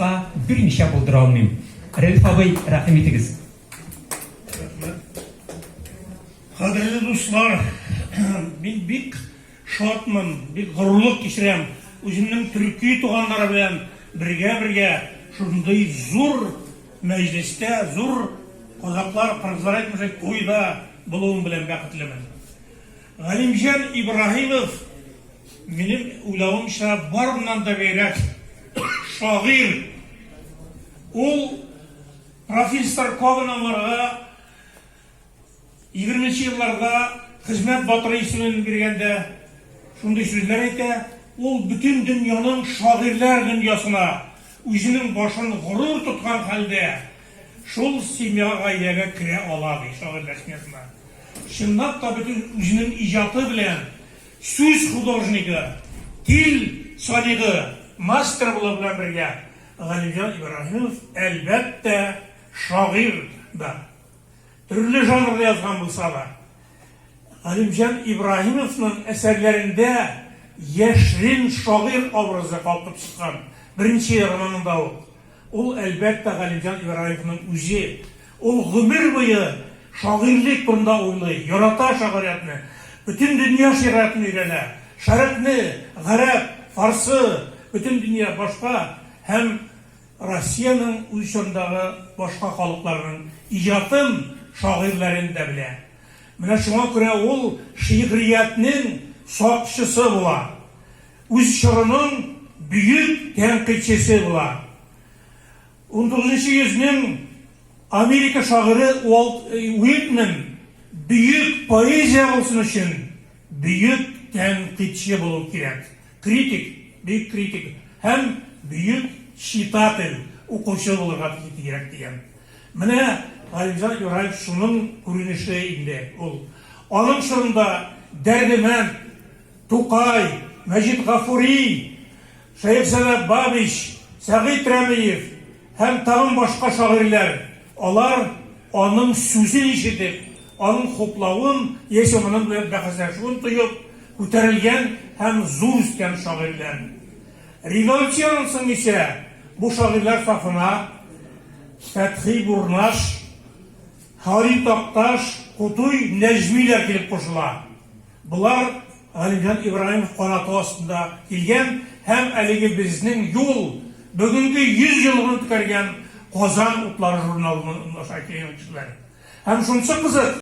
Вакытка берничә булдыра алмыйм. Рәлф абый, рәхим итегез. Кадерле дуслар, мин бик шатмын, бик горурлык кичерәм. Үземнең төрки туганнары белән бергә шундый зур мәҗлестә, зур казаклар, кыргызлар әйтмәсә, туйда булуым белән бәхетлемен. Галимҗан Ибраһимов минем уйлавымча барыннан да бигрәк шагыйрь. Ул профессор Ковановларга 20-нче елларда хезмәт батыры исемен биргәндә шундый сүзләр әйтә. Ул бүтән дөньяның шагыйрьләр дөньясына үзенең башын горур тоткан хәлдә шул семьяга, гаиләгә керә ала ди, шагыйрьләр семьясына. Чынлап та бүтән үзенең иҗаты белән сүз художнигы, тил санигы, мастер булу белән бергә Галимҗан Ибраһимов әлбәттә шагыйрь да. Төрле жанрда язган булса да, Галимҗан Ибраһимовның әсәрләрендә яшьрен шагыйрь образы калкып чыккан. Беренче романында ул әлбәттә Галимҗан Ибраһимовның үзе. Ул гомер буе шагыйрьлек турында уйлый, ярата шагыйрьлекне. Бүтән дөнья шигъриятын өйрәнә. Шәрекне, гарәп, фарсы, бүтән дөнья башка һәм Россиянең үз чорындагы башка халыкларның иҗатын, шагыйрьләрен дә белә. Менә шуңа күрә ул шигъриятның сакчысы була. Үз чорының büyük тәнкыйтьчесе була. 19-нчы йөзнең Америка шагыйре Уолт Уитмен büyük поэзия булсын өчен büyük тәнкыйтьче булу кирәк. Критик, büyük критик һәм büyük читатель, укучы булырга кирәк дигән. Менә Галимҗан Ибраһимов шуның күренеше инде ул. Аның чорында Дәрдемәнд, Тукай, Мәҗит Гафури, Шәйхзадә Бабич, Сәгыйть Рәмиев һәм тагын башка шагыйрьләр, алар аның сүзен ишетеп, аның хуплавын, яисә моның белән бәхәсләшүен тоеп, күтәрелгән һәм зур үскән шагыйрьләр. Революциянең соң исә бу шагыйрьләр сафына Фәтхи Бурнаш, Хари Такташ, Кутуй Нәҗмиләр килеп кушыла. Булар Галимҗан Ибраһимов канаты астында килгән һәм әлеге безнең юл бүгенге 100 елын үткәргән Казан утлары журналының кешеләре. Һәм шунысы кызык.